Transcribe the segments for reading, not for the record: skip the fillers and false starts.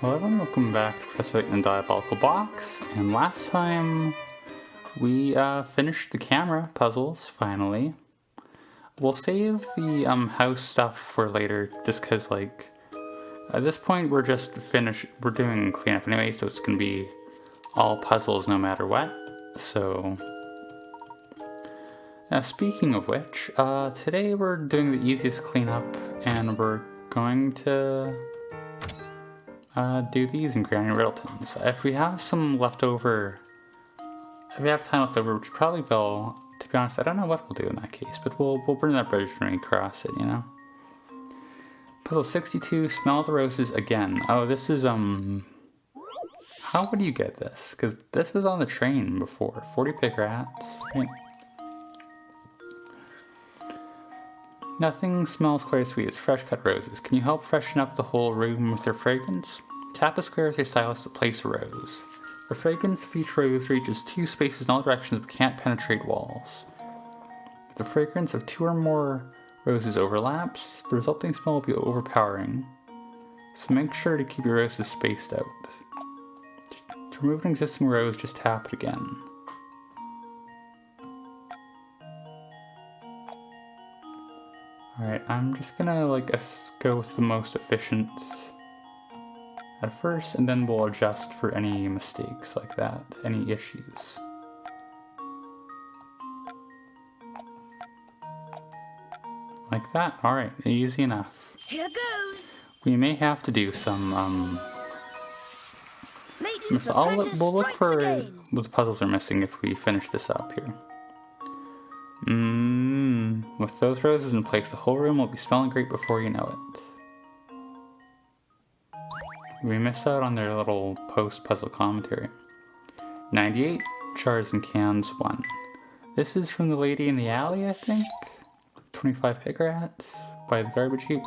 Hello everyone, welcome back to Professor Layton and Diabolical Box, and last time we finished the camera puzzles, finally. We'll save the house stuff for later, just because, like, at this point we're doing cleanup anyway, so it's going to be all puzzles no matter what, so... speaking of which, today we're doing the easiest cleanup, and we're going to... do these in Granny Riddletons. If we have some leftover, if we have time left over, which probably will, to be honest, I don't know what we'll do in that case, but we'll bring that bridge when we cross it, you know? Puzzle 62, smell the roses again. Oh, this is, how would you get this? Because this was on the train before. 40 pick rats, right? Nothing smells quite as sweet as fresh cut roses. Can you help freshen up the whole room with their fragrance? Tap a square with your stylus to place a rose. The fragrance of each rose reaches 2 spaces in all directions but can't penetrate walls. If the fragrance of 2 or more roses overlaps, the resulting smell will be overpowering. So make sure to keep your roses spaced out. To remove an existing rose, just tap it again. Alright, I'm just gonna go with the most efficient at first, and then we'll adjust for any mistakes like that, any issues. Like that? Alright, easy enough. Here goes! We may have to do some, Ladies, we'll look for what the puzzles are missing if we finish this up here. With those roses in place, the whole room will be smelling great before you know it. We missed out on their little post-puzzle commentary. 98, jars and cans, 1. This is from the lady in the alley, I think? 25 pick rats by the garbage heap?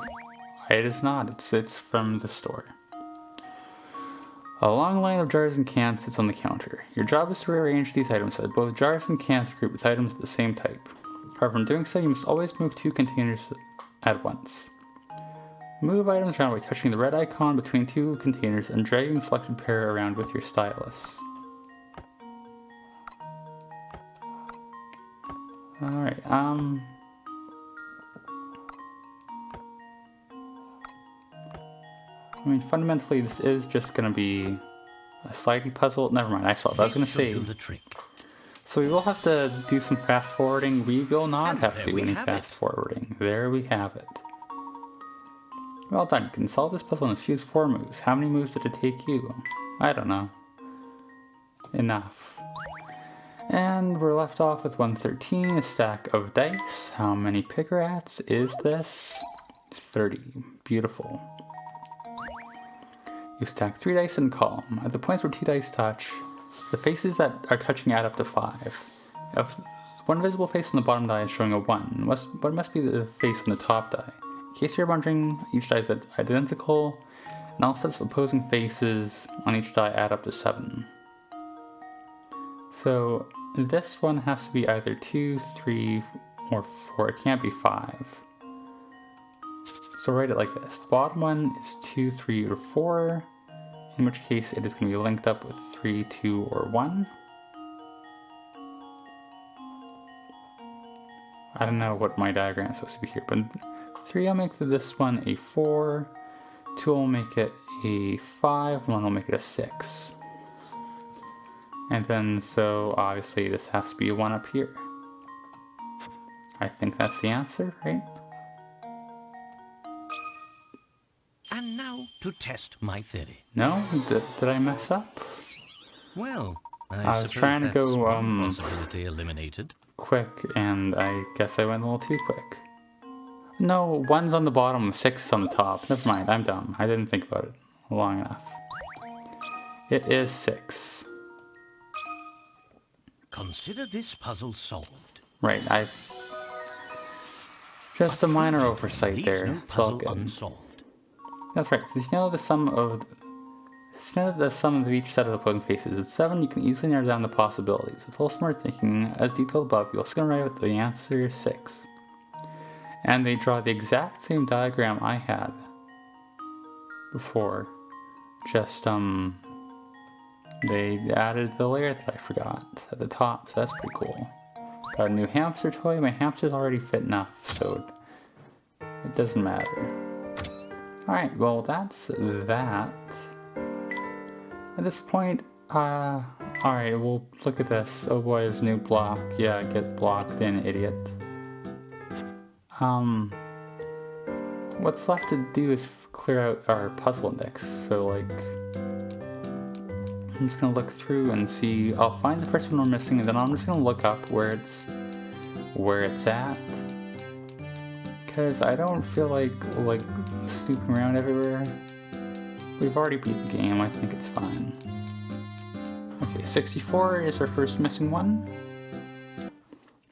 It is not, it's from the store. A long line of jars and cans sits on the counter. Your job is to rearrange these items so that both jars and cans are grouped with items of the same type. However, in doing so, you must always move 2 containers at once. Move items around by touching the red icon between 2 containers and dragging the selected pair around with your stylus. Alright, I mean, fundamentally, this is just gonna be a slidey puzzle. Never mind, I saw it. I was gonna say. So we will have to do some fast forwarding. We will not have to do any fast forwarding. There we have it. Well done. You can solve this puzzle in as few as 4 moves. How many moves did it take you? I don't know. Enough. And we're left off with 113, a stack of dice. How many pick rats is this? 30. Beautiful. You stack 3 dice in column. At the points where 2 dice touch, the faces that are touching add up to 5. If one visible face on the bottom die is showing a 1, what must be the face on the top die? In case you're wondering, each die is identical, and all sets of opposing faces on each die add up to 7. So this one has to be either 2, 3, or 4. It can't be 5. So write it like this. The bottom one is 2, 3, or 4, in which case it is going to be linked up with 3, 2, or 1. I don't know what my diagram is supposed to be here, but 3 will make this one a 4, 2 will make it a 5, 1 will make it a 6. And then, so obviously this has to be a 1 up here. I think that's the answer, right? And now to test my theory. No? Did I mess up? Well, I was trying to go, possibility eliminated. Quick, and I guess I went a little too quick. No, 1's on the bottom, 6 is on the top. Never mind, I'm dumb. I didn't think about it long enough. It is 6. Consider this puzzle solved. Right, just a minor oversight there. It's all good. Unsolved. That's right. So you know the sum of each set of opposing faces is 7. You can easily narrow down the possibilities. With a little smart thinking, as detailed above, you'll soon arrive at the answer 6. And they draw the exact same diagram I had before, just, they added the layer that I forgot at the top, so that's pretty cool. Got a new hamster toy. My hamster's already fit enough, so it doesn't matter. Alright, well that's that. At this point, alright, we'll look at this. Oh boy, there's a new block. Yeah, get blocked in, idiot. What's left to do is clear out our puzzle index, so like, I'm just gonna look through and see, I'll find the first one we're missing, and then I'm just gonna look up where it's at. Because I don't feel like snooping around everywhere. We've already beat the game, I think it's fine. Okay, 64 is our first missing one.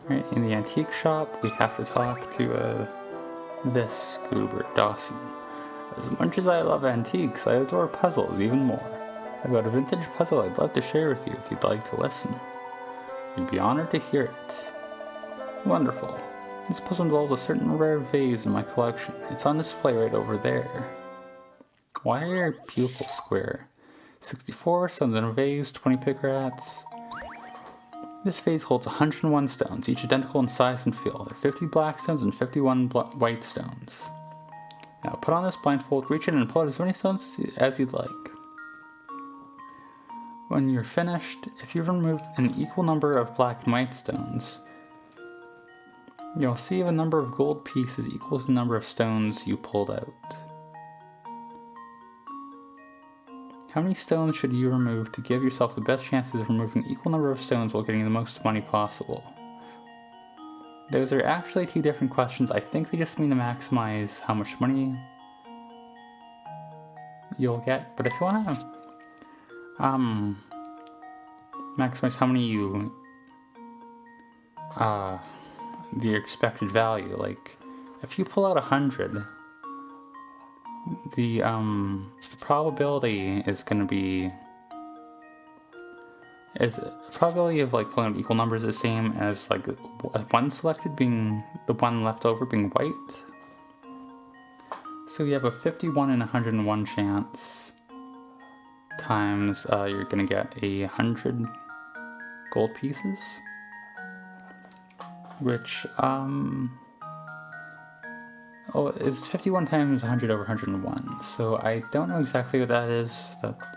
Alright, in the antique shop, we have to talk to this goober, Dawson. As much as I love antiques, I adore puzzles even more. I've got a vintage puzzle I'd love to share with you if you'd like to listen. You'd be honored to hear it. Wonderful. This puzzle involves a certain rare vase in my collection. It's on display right over there. Why are your pupils square? 64 stones in a vase, 20 pick rats. This vase holds 101 stones, each identical in size and feel. There are 50 black stones and 51 white stones. Now put on this blindfold, reach in and pull out as many stones as you'd like. When you're finished, if you remove an equal number of black and white stones, you'll see a number of gold pieces equal to the number of stones you pulled out. How many stones should you remove to give yourself the best chances of removing an equal number of stones while getting the most money possible? Those are actually two different questions. I think they just mean to maximize how much money you'll get, but if you want to maximize how many you the expected value, like if you pull out 100, the probability is going to be the probability of like pulling out equal numbers the same as like one selected being the one left over being white. So you have a 51 and 101 chance times you're going to get 100 gold pieces, which it's 51 times 100 over 101. So I don't know exactly what that is,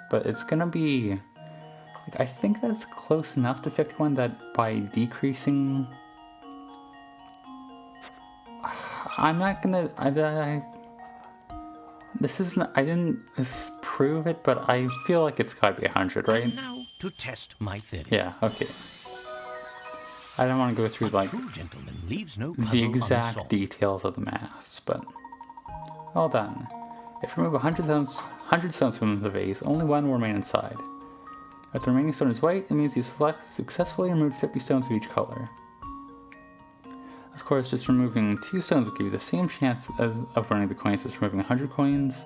but it's gonna be like, I think that's close enough to 51 that by decreasing, I'm not gonna I didn't prove it, but I feel like it's gotta be 100, right? And now to test my theory. Yeah, okay. I don't want to go through like the exact details of the maths, but well done. If you remove 100 stones from the vase, only one will remain inside. If the remaining stone is white, it means you successfully removed 50 stones of each color. Of course, just removing 2 stones will give you the same chance of running the coins as removing 100 coins.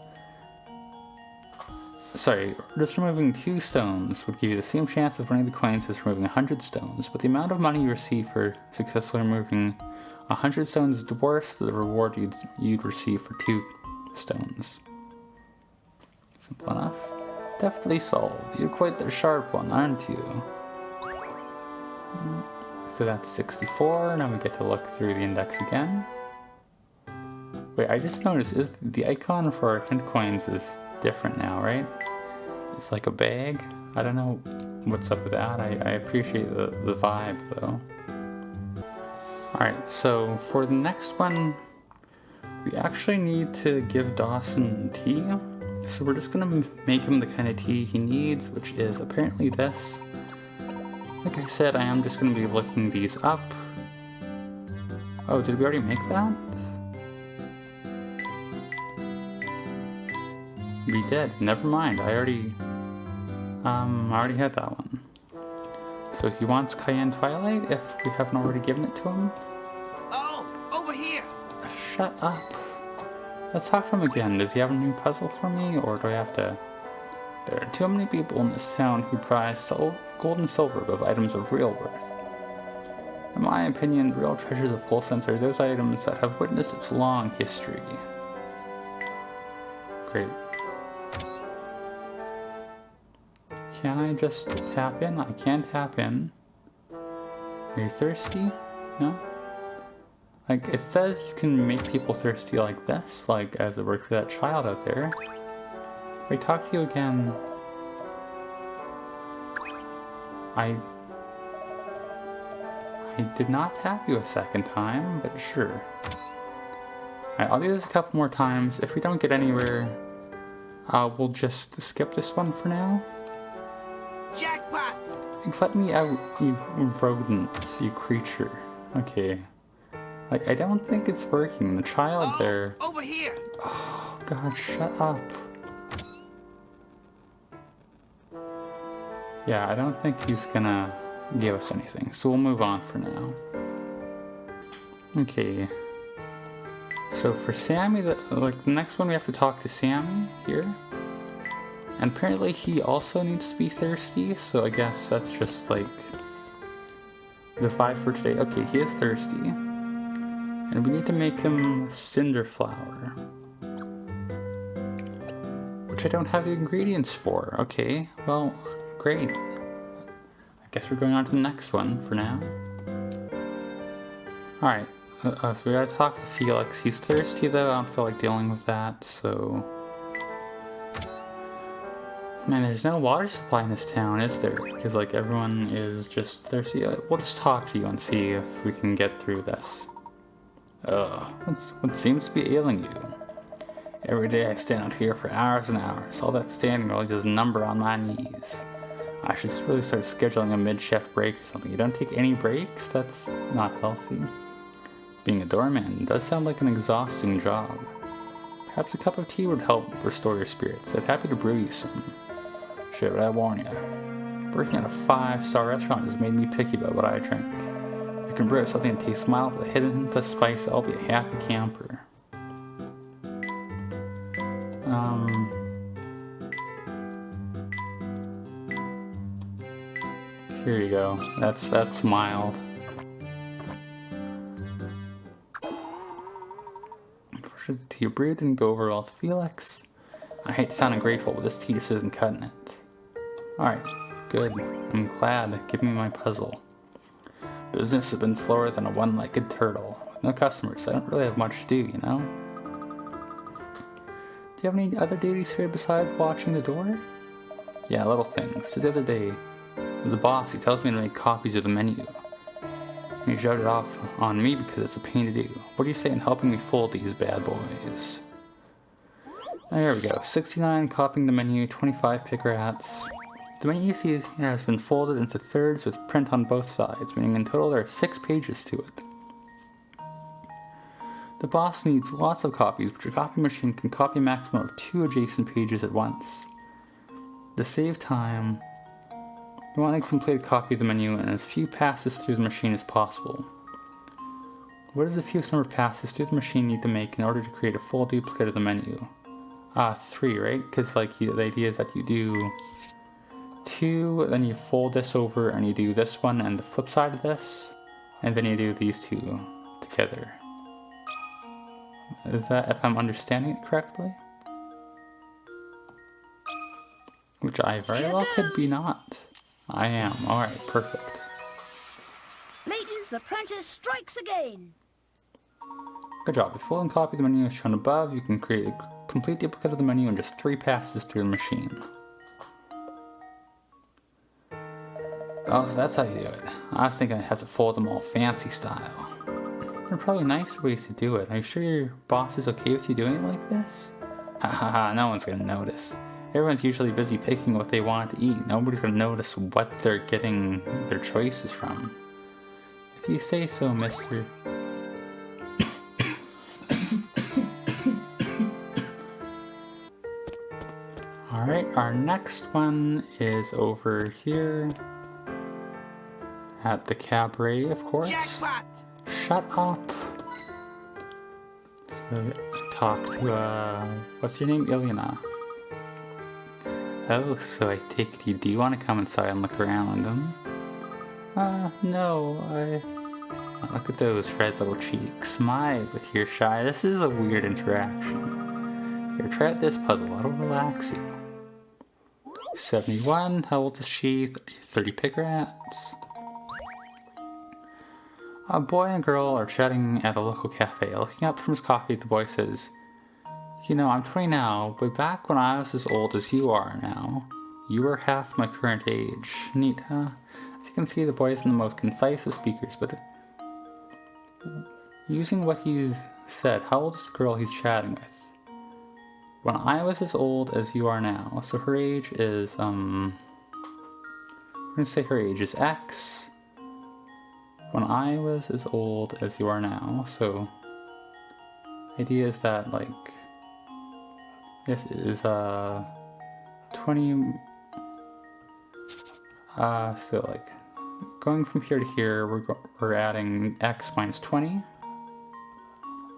Sorry, just removing 2 stones would give you the same chance of winning the coins as removing 100 stones, but the amount of money you receive for successfully removing 100 stones dwarfs the reward you'd receive for 2 stones. Simple enough. Deftly solved. You're quite the sharp one, aren't you? So that's 64, now we get to look through the index again. Wait, I just noticed, is the icon for hint coins is different now, right? It's like a bag. I don't know what's up with that. I appreciate the vibe though. Alright, so for the next one, we actually need to give Dawson tea. So we're just gonna make him the kind of tea he needs, which is apparently this. Like I said, I am just gonna be looking these up. Oh, did we already make that? We did. Never mind. I already had that one. So he wants Cayenne Twilight if we haven't already given it to him. Oh, over here. Shut up. Let's talk to him again. Does he have a new puzzle for me, or do I have to? There are too many people in this town who prize gold and silver above items of real worth. In my opinion, real treasures of full sense are those items that have witnessed its long history. Great. Can I just tap in? I can tap in. Are you thirsty? No? Like, it says you can make people thirsty like this, like as it worked for that child out there. If I talk to you again... I did not tap you a second time, but sure. Alright, I'll do this a couple more times. If we don't get anywhere, we'll just skip this one for now. Jackpot! Let me out, you rodent, you creature. Okay. Like, I don't think it's working. The child there... Over here! Oh, God, shut up. Yeah, I don't think he's gonna give us anything, so we'll move on for now. Okay. So for Sammy, the next one we have to talk to Sammy here. And apparently he also needs to be thirsty, so I guess that's just like the 5 for today. Okay, he is thirsty. And we need to make him cinder flour, which I don't have the ingredients for. Okay, well, great. I guess we're going on to the next one for now. Alright, so we gotta talk to Felix. He's thirsty though, I don't feel like dealing with that, so... Man, there's no water supply in this town, is there? Because, like, everyone is just thirsty. We'll just talk to you and see if we can get through this. What seems to be ailing you? Every day I stand out here for hours and hours. All that standing really does a number on my knees. I should really start scheduling a mid-shift break or something. You don't take any breaks? That's not healthy. Being a doorman does sound like an exhausting job. Perhaps a cup of tea would help restore your spirits. I'd happy to brew you some. Shit, but I warn you. Working at a 5-star restaurant has made me picky about what I drink. If you can brew something that tastes mild with a hidden to spice, I'll be a happy camper. Here you go. That's mild. Unfortunately, the tea brewed didn't go over well with Felix. I hate to sound ungrateful, but this tea just isn't cutting it. Alright, good. I'm glad. Give me my puzzle. Business has been slower than a one-legged turtle. With no customers, I don't really have much to do, you know? Do you have any other duties here besides watching the door? Yeah, little things. Just the other day, the boss, he tells me to make copies of the menu. He showed it off on me because it's a pain to do. What do you say in helping me fold these bad boys? There we go. 69 copying the menu, 25 pick rats. The menu you see here has been folded into thirds with print on both sides, meaning in total there are 6 pages to it. The boss needs lots of copies, but your copy machine can copy a maximum of 2 adjacent pages at once. To save time, you want to complete a copy of the menu and as few passes through the machine as possible. What is the fewest number of passes through the machine need to make in order to create a full duplicate of the menu? 3, right? Because like the idea is that you do 2, then you fold this over and you do this one and the flip side of this, and then you do these 2 together. Is that, if I'm understanding it correctly? Which I very well could be not. I am. Alright, perfect. Layton's apprentice strikes again. Good job. If you fold and copy the menu as shown above, you can create a complete duplicate of the menu in just 3 passes through the machine. Oh, so that's how you do it. I was thinking I'd have to fold them all fancy style. There are probably nicer ways to do it. Are you sure your boss is okay with you doing it like this? Ha ha ha, no one's gonna notice. Everyone's usually busy picking what they want to eat. Nobody's gonna notice what they're getting their choices from. If you say so, mister. Alright, our next one is over here. At the cabaret, of course. Jackpot! Shut up. So, talk to, what's your name? Ilyana. Oh, so I take it you do want to come inside and look around, no, look at those red little cheeks. My, but you're shy. This is a weird interaction. Here, try out this puzzle. It'll relax you. 71. How old is she? 30 picarats. A boy and girl are chatting at a local cafe. Looking up from his coffee, the boy says, "You know, I'm 20 now, but back when I was as old as you are now, you were half my current age." Neat, huh? As you can see, the boy isn't the most concise of speakers, but using what he's said, how old is the girl he's chatting with? When I was as old as you are now. So her age is, we're gonna say her age is X. When I was as old as you are now. So the idea is that, like, this is, 20, so like, going from here to here, we're adding X minus 20.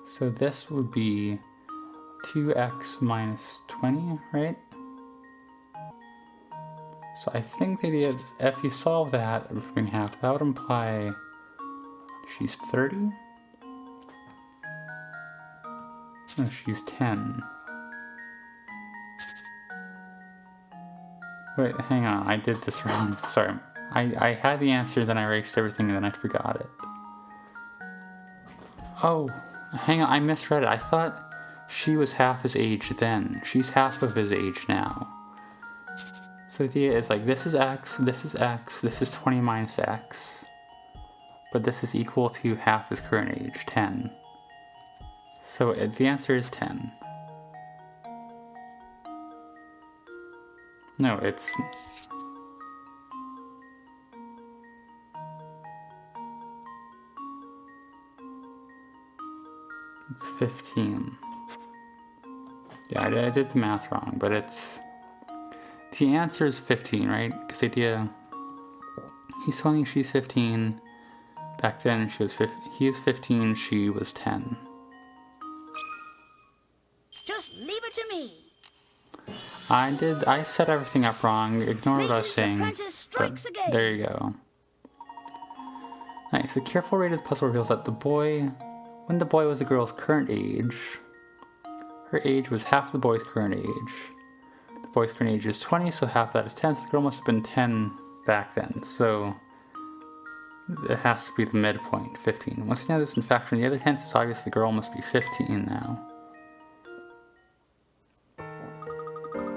So this would be 2x minus 20, right? So I think the idea, if you solve that, between half, that would imply she's 30? No, she's 10. Wait, hang on, I did this wrong. Sorry. I had the answer, then I erased everything, and then I forgot it. Oh, hang on, I misread it. I thought she was half his age then. She's half of his age now. So the idea is like, this is X, this is X, this is 20 minus X. But this is equal to half his current age, 10. So the answer is 10. No, it's... It's 15. Yeah, I did the math wrong, but it's... The answer is 15, right? Because the idea... He's 20, she's 15. Back then, she was he is 15, she was 10. Just leave it to me. I set everything up wrong. Ignore what I was saying. But there you go. Nice. A careful read of the puzzle reveals that when the boy was the girl's current age, her age was half the boy's current age. The boy's current age is 20, so half that is 10. So the girl must have been 10 back then. So it has to be the midpoint, 15. Once you know this in factor in the other tense, it's obvious the girl must be 15 now.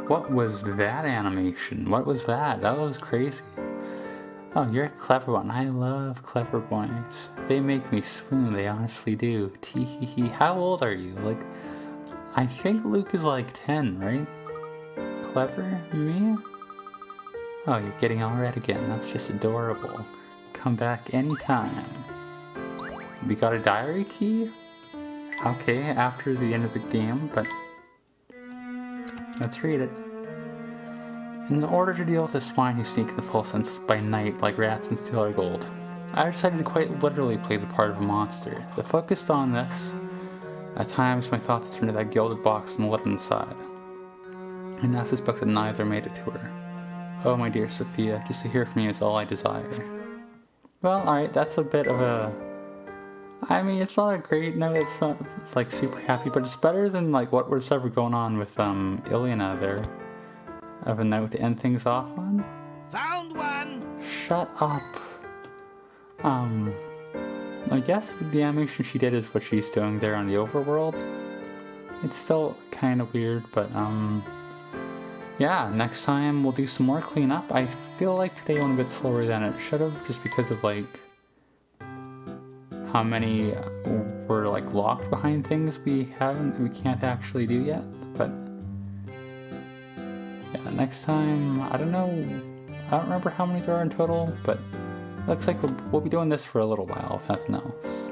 What was that animation? What was that? That was crazy. Oh, you're a clever one. I love clever boys. They make me swoon, they honestly do. Tee-hee-hee. How old are you? Like, I think Luke is like 10, right? Clever? Me? Oh, you're getting all red again. That's just adorable. Come back anytime. We got a diary key? Okay, after the end of the game, but... Let's read it. In order to deal with the swine who sneak in the full sense by night like rats and steal our gold, I decided to quite literally play the part of a monster. The focused on this, at times my thoughts turned to that gilded box and lit inside. And I suspect that neither made it to her. Oh, my dear Sophia, just to hear from you is all I desire. Well, alright, that's a bit of a... I mean, it's not a great note, it's not like super happy, but it's better than like what was ever going on with Ilyana there. Of a note to end things off on. Found one. Shut up. I guess the animation she did is what she's doing there on the overworld. It's still kind of weird, but yeah, next time we'll do some more cleanup. I feel like today went a bit slower than it should have, just because of like how many were like locked behind things we can't actually do yet. But yeah, next time, I don't know, I don't remember how many there are in total, but looks like we'll be doing this for a little while, if nothing else.